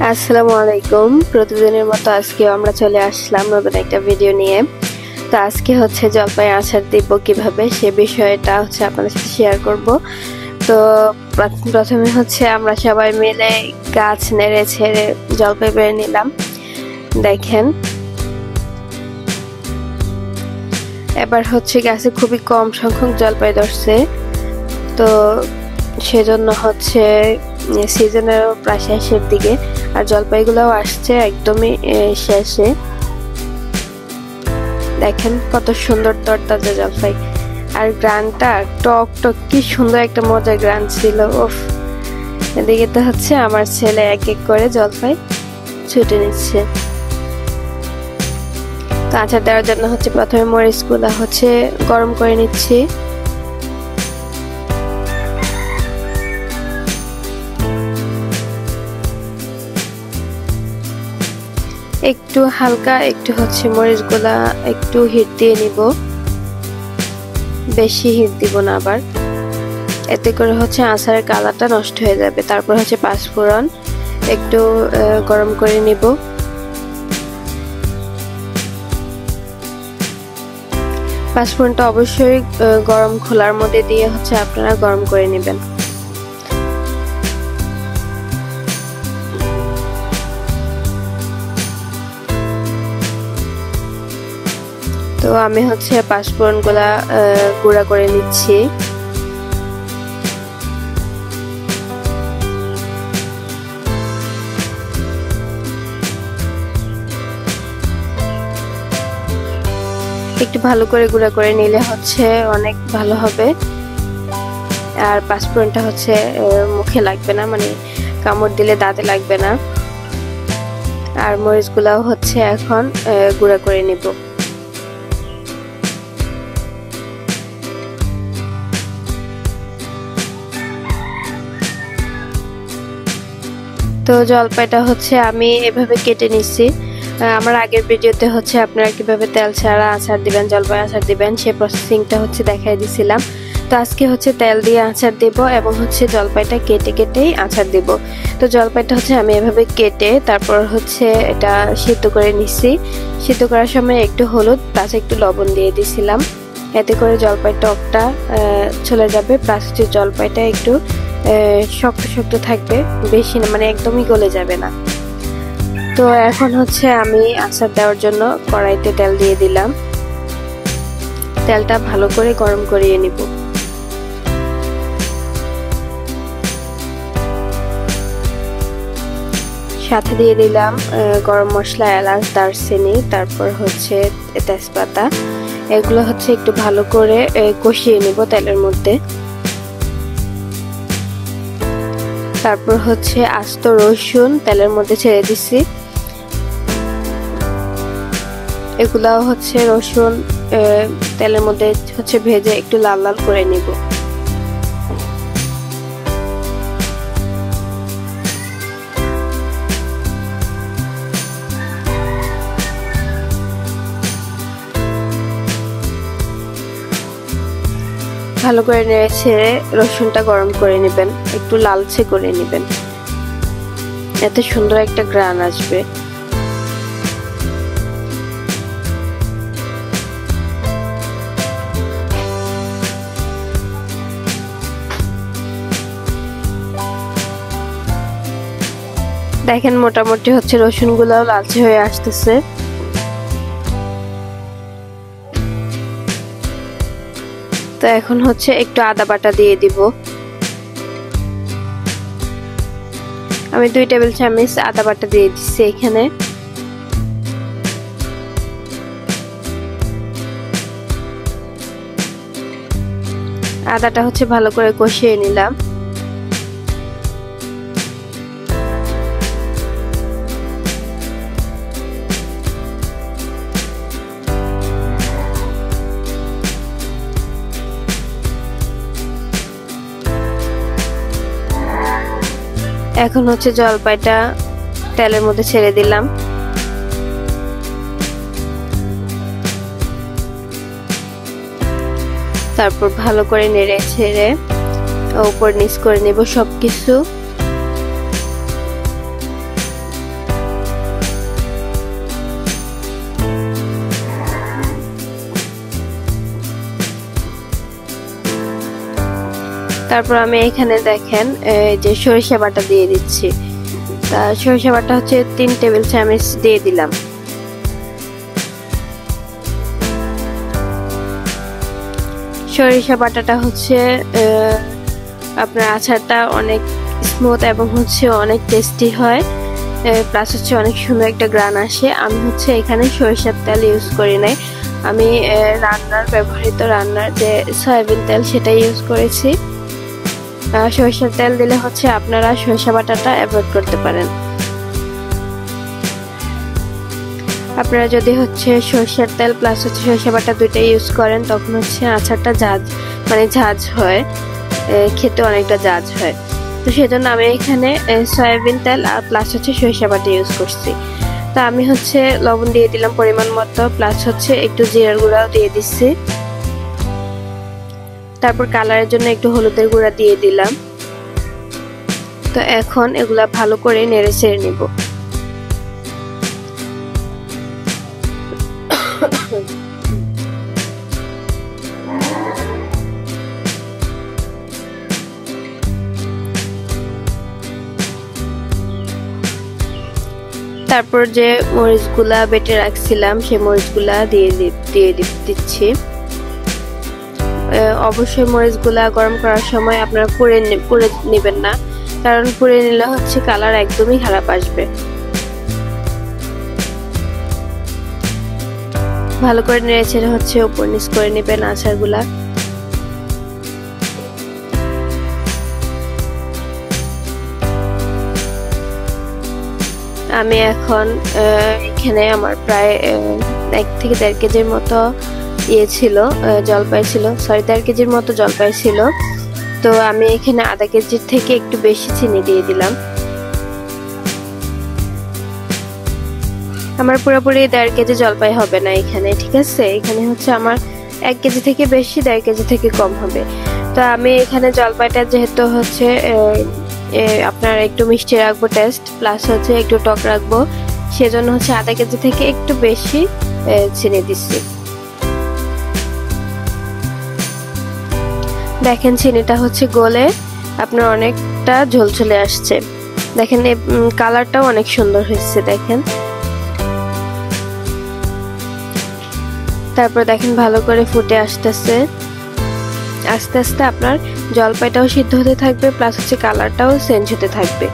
আসসালামু আলাইকুম। প্রতিদিনের মতো আজকে আমরা চলে আসলাম নতুন একটা ভিডিও নিয়ে। তো আজকে হচ্ছে জলপাই আচার দিব কিভাবে সে বিষয়টা হচ্ছে আপনাদের সাথে শেয়ার করব। তো প্রথমে হচ্ছে আমরা সবাই মিলে গাছ নেড়ে ছেড়ে জলপাই পেড়ে নিলাম। দেখেন এবার হচ্ছে গাছে খুবই কম সংখ্যক জলপাই ধরছে, তো সেজন্য হচ্ছে সিজনের প্রায় শেষের দিকে, আর জলপাইগুলোও আসছে একদমই শেষে। দেখেন কত সুন্দর তরতাজা জলপাই, আর গ্রানটা টক টক কি সুন্দর একটা মজার গ্রান ছিল। ওফ, এদিকে তো হচ্ছে আমার ছেলে এক এক করে জলপাই ছুটে নিচ্ছে। তো আচার দেওয়ার জন্য হচ্ছে প্রথমে মরিচগুলো হচ্ছে গরম করে নিচ্ছি। একটু হালকা একটু হচ্ছে মরিচগুলা একটু হিট দিয়ে নিব, বেশি হিট দিব না আবার, এতে করে হচ্ছে আচারের কালারটা নষ্ট হয়ে যাবে। তারপর হচ্ছে পাঁচফোড়ন একটু গরম করে নিব। পাঁচফোড়নটা অবশ্যই গরম খোলার মধ্যে দিয়ে হচ্ছে আপনারা গরম করে নেবেন। তো আমি হচ্ছে পাঁচফোড়ন গুলা গুঁড়া করে নিচ্ছি। একটু ভালো করে গুঁড়া করে নিলে হচ্ছে অনেক ভালো হবে, আর পাঁচফোড়নটা হচ্ছে মুখে লাগবে না, মানে কামড় দিলে দাঁতে লাগবে না। আর মরিচগুলাও হচ্ছে এখন গুঁড়া করে নিব। তো জলপাইটা হচ্ছে আমি এভাবে কেটে নিচ্ছি। আমার আগের ভিডিওতে হচ্ছে আপনারা কিভাবে তেল ছাড়া আচার দিবেন, জলপাই আচার দিবেন, সেই প্রসেসিংটা হচ্ছে দেখাই দিছিলাম। তো আজকে হচ্ছে তেল দিয়ে আচার দেব এবং হচ্ছে জলপাইটা কেটে কেটেই আচার দেব। তো জলপাইটা হচ্ছে আমি এভাবে কেটে তারপর হচ্ছে এটা সিদ্ধ করে নিচ্ছি। সিদ্ধ করার সময় একটু হলুদ প্লাস একটু লবণ দিয়ে দিছিলাম, এতে করে জলপাইর টকটা চলে যাবে, প্লাস হচ্ছে জলপাইটা একটু শক্ত শক্ত থাকবে, বেশি না, মানে একদমই গলে যাবে না। তো এখন হচ্ছে আমি আচার দেওয়ার জন্য কড়াইতে তেল দিয়ে দিলাম। তেলটা ভালো করে গরম করিয়ে নিব। সাথে দিয়ে দিলাম গরম মশলা, এলাচ, দারচিনি, তারপর হচ্ছে তেজপাতা। এগুলো হচ্ছে একটু ভালো করে কষিয়ে নিব তেলের মধ্যে। তারপর হচ্ছে আস্ত রসুন তেলের মধ্যে ছেড়ে দিচ্ছি। এগুলাও হচ্ছে রসুন তেলের মধ্যে হচ্ছে ভেজে একটু লাল লাল করে নিব। ভালো করে নেড়ে ছেড়ে রসুনটা গরম করে নেবেন, একটু লালচে করে নেবেন, এতে সুন্দর একটা ঘ্রাণ আসবে। দেখেন মোটামুটি হচ্ছে রসুন গুলাও লালচে হয়ে আসতেছে। তো এখন হচ্ছে একটু আদা বাটা দিয়ে দিব। আমি 2 টেবিল চামচ আদা বাটা দিয়ে দিচ্ছি এখানে। আদাটা হচ্ছে ভালো করে কষিয়ে নিলাম। এখন হচ্ছে জলপাইটা তেলের মধ্যে ছেড়ে দিলাম। তারপর ভালো করে নেড়ে ছেড়ে উপর নিচ করে নেব সবকিছু। তারপর আমি এখানে দেখেন যে সরিষা বাটা দিয়ে দিচ্ছি। তা সরিষা বাটা হচ্ছে 3 টেবিল চামচ দিয়ে দিলাম। সরিষা বাটাটা হচ্ছে আপনার আচারটা অনেক স্মুথ এবং হচ্ছে অনেক টেস্টি হয়, প্লাস হচ্ছে অনেক সুন্দর একটা গ্রান আসে। আমি হচ্ছে এখানে সরিষার তেল ইউজ করি নাই, আমি ব্যবহৃত রান্নার যে সয়াবিন তেল সেটাই ইউজ করেছি। সরিষার তেল দিলে হচ্ছে আপনারা সরিষা বাটাটা অ্যাভয়েড করতে পারেন। আপনারা যদি হচ্ছে সরিষার তেল প্লাস হচ্ছে সরিষা বাটা দুইটাই ইউজ করেন তখন হচ্ছে আচারটা ঝাঁজ হয়, খেতে অনেকটা ঝাঁজ হয়। তো সেজন্য আমি এখানে সয়াবিন তেল আর প্লাস হচ্ছে সরিষা বাটা ইউজ করছি। তো আমি হচ্ছে লবণ দিয়ে দিলাম পরিমাণ মতো, প্লাস হচ্ছে একটু জিরার গুঁড়াও দিয়ে দিচ্ছি। তারপর কালারের জন্য একটু হলুদের গুঁড়া দিয়ে দিলাম। তো এখন এগুলা ভালো করে নেড়ে চেড়ে নিব। তারপর যে মরিচগুলা বেটে রাখছিলাম সেই মরিচগুলা দিয়ে দিচ্ছি। অবশ্যই মরিচগুলা গরম করার সময় আপনারা পুড়ে নেবেন না, কারণ পুড়ে নিলে হচ্ছে কালার একদমই খারাপ আসবে। ভালো করে নেড়ে ছেড়ে হচ্ছে উপর নিচ করে নেবেন আচারগুলা। আমি এখন এখানে আমার প্রায় 1 থেকে 1.5 কেজির মতো ছিল জলপাই ছিল, 1.5 কেজির মতো জলপাই ছিল। তো আমি এখানে আধা কেজির থেকে একটু বেশি চিনি দিয়ে দিলাম। আমার পুরোপুরি 1.5 কেজি জলপাই হবে না এখানে, ঠিক আছে? এখানে হচ্ছে আমার 1 কেজি থেকে বেশি, 1.5 কেজি থেকে কম হবে। তো আমি এখানে জলপাইটা যেহেতু হচ্ছে আপনার একটু মিষ্টি রাখবো টেস্ট, প্লাস হচ্ছে একটু টক রাখবো, সেজন্য হচ্ছে আধা কেজি থেকে একটু বেশি চিনি দিচ্ছি। দেখেন চিনিটা হচ্ছে গলে আপনার অনেকটা ঝোল চলে আসছে। দেখেন কালারটাও অনেক সুন্দর হয়েছে দেখেন। তারপর দেখেন ভালো করে ফুটে আসতেছে, আস্তে আস্তে আপনার জলপাইটাও সিদ্ধ হতে থাকবে, প্লাস হচ্ছে কালারটাও চেঞ্জ হতে থাকবে।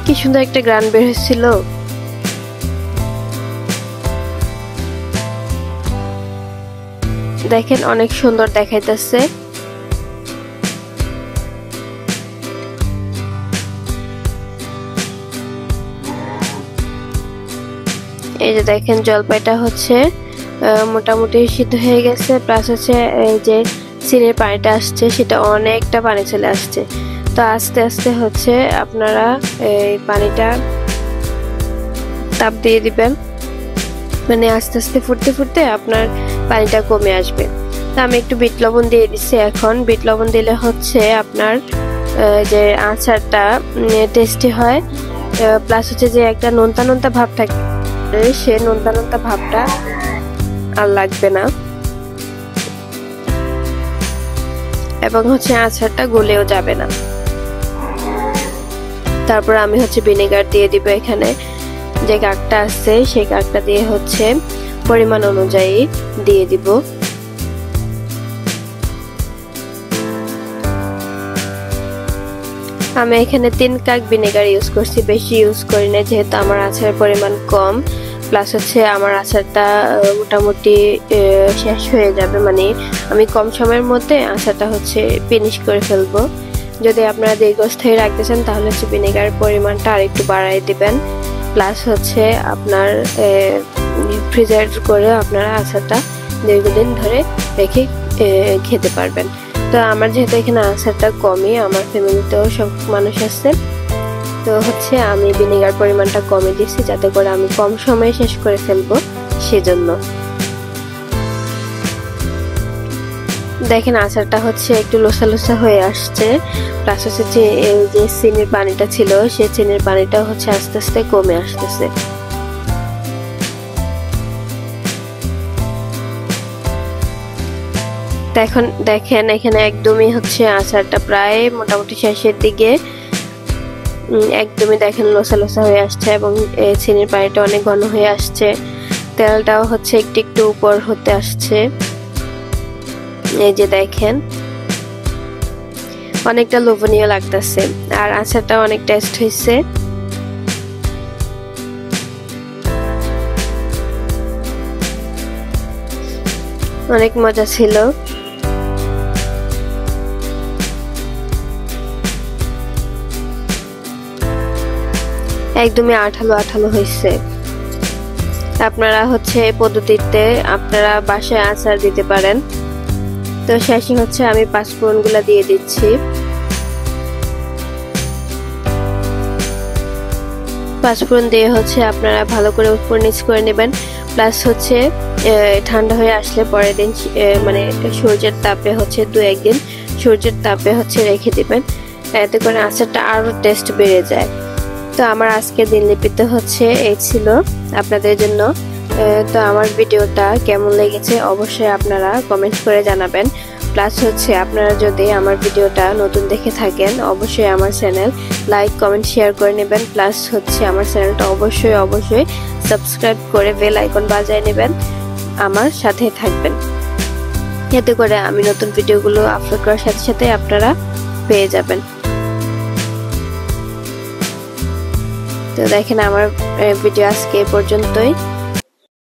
কি সুন্দর একটা গ্রান বের হয়েছিল। দেখেন অনেক সুন্দর দেখাইতেছে। এই যে দেখেন জলপাইটা হচ্ছে মোটামুটি সিদ্ধ হয়ে গেছে, প্লাস হচ্ছে এই যে চিনির পানিটা আসছে সেটা অনেকটা পানি চলে আসছে। তো আস্তে আস্তে হচ্ছে আপনারা এই পানিটা তাপ দিয়ে দিবেন, মানে আস্তে আস্তে ফুটতে ফুটতে আপনার পানিটা কমে আসবে। তো আমি একটু বিট লবণ দিয়ে দিচ্ছি। এখন বিট লবণ দিলে হচ্ছে আপনার যে আচারটা টেস্টি হয়, প্লাস হচ্ছে যে একটা নোনতা নোনতা ভাব থাকে, সে নোনতা নোনতা ভাবটা আর লাগবে না, এবং হচ্ছে আচারটা গলেও যাবে না। তারপর আমি হচ্ছে ভিনেগার দিয়ে দিব। এখানে যে কাকটা আছে সেই কাকটা দিয়ে হচ্ছে পরিমাণ অনুযায়ী দিয়ে দিব। আমি এখানে 3 কাপ ভিনেগার ইউজ করছি, বেশি ইউজ করি না যেহেতু আমার আচারের পরিমাণ কম, প্লাস হচ্ছে আমার আচারটা মোটামুটি শেষ হয়ে যাবে, মানে আমি কম সময়ের মধ্যে আচারটা হচ্ছে ফিনিশ করে ফেলবো। যদি আপনারা দীর্ঘস্থায়ী রাখতে চান তাহলে হচ্ছে ভিনেগারের পরিমাণটা আর একটু বাড়াই দিবেন, প্লাস হচ্ছে আপনার ফ্রিজার করে আপনারা আচারটা দীর্ঘদিন ধরে রেখে খেতে পারবেন। তো আমার যেহেতু এখানে আচারটা কমই, আমার ফ্যামিলিতেও সব মানুষ আছে, তো হচ্ছে আমি ভিনেগার পরিমাণটা কমে দিচ্ছি যাতে করে আমি কম সময়ে শেষ করে ফেলবো সেজন্য। দেখেন আচারটা হচ্ছে একটু লোসা লোসা হয়ে আসছে, প্লাস হচ্ছে যে চিনির পানিটা ছিল সেই চিনির পানিটা হচ্ছে আস্তে আস্তে কমে আসতেছে। তো এখন দেখেন এখানে একদমই হচ্ছে আচারটা প্রায় মোটামুটি শেষের দিকে, একদমই দেখেন লোসা লোসা হয়ে আসছে এবং চিনির পানিটা অনেক ঘন হয়ে আসছে, তেলটাও হচ্ছে একটু একটু উপর হতে আসছে। এই যে দেখেন অনেকটা লোভনীয় লাগতেছে, আর আচারটা অনেক টেস্ট হয়েছে। অনেক মজা ছিল। একদমই আঠালো আঠালো হয়েছে। আপনারা হচ্ছে এই পদ্ধতিতে আপনারা বাসায় আচার দিতে পারেন। তো শেষে হচ্ছে আমি পাঁচফোড়ন গুলা দিয়ে দিচ্ছি। পাঁচফোড়ন দিয়ে হচ্ছে আপনারা ভালো করে উপর নিচ করে নেবেন, প্লাস হচ্ছে ঠান্ডা হয়ে আসলে পরের দিন মানে সূর্যের তাপে হচ্ছে 2-1 দিন সূর্যের তাপে হচ্ছে রেখে দিবেন, এতে করে আচারটা আরো টেস্ট বেড়ে যায়। তো আমার আজকের দিনলিপিতে হচ্ছে এই ছিল আপনাদের জন্য। তো আমার ভিডিওটা কেমন লেগেছে অবশ্যই আপনারা কমেন্ট করে জানাবেন। প্লাস হচ্ছে আপনারা যদি আমার ভিডিওটা নতুন দেখে থাকেন অবশ্যই আমার চ্যানেল লাইক কমেন্ট শেয়ার করে নেবেন। প্লাস হচ্ছে আমার চ্যানেলটা অবশ্যই সাবস্ক্রাইব করে বেল আইকন বাজিয়ে নেবেন, আমার সাথে থাকবেন, এতে করে আমি নতুন ভিডিওগুলো আপলোড করার সাথে সাথে আপনারা পেয়ে যাবেন। তো দেখেন আমার ভিডিও আজকে এ পর্যন্তই।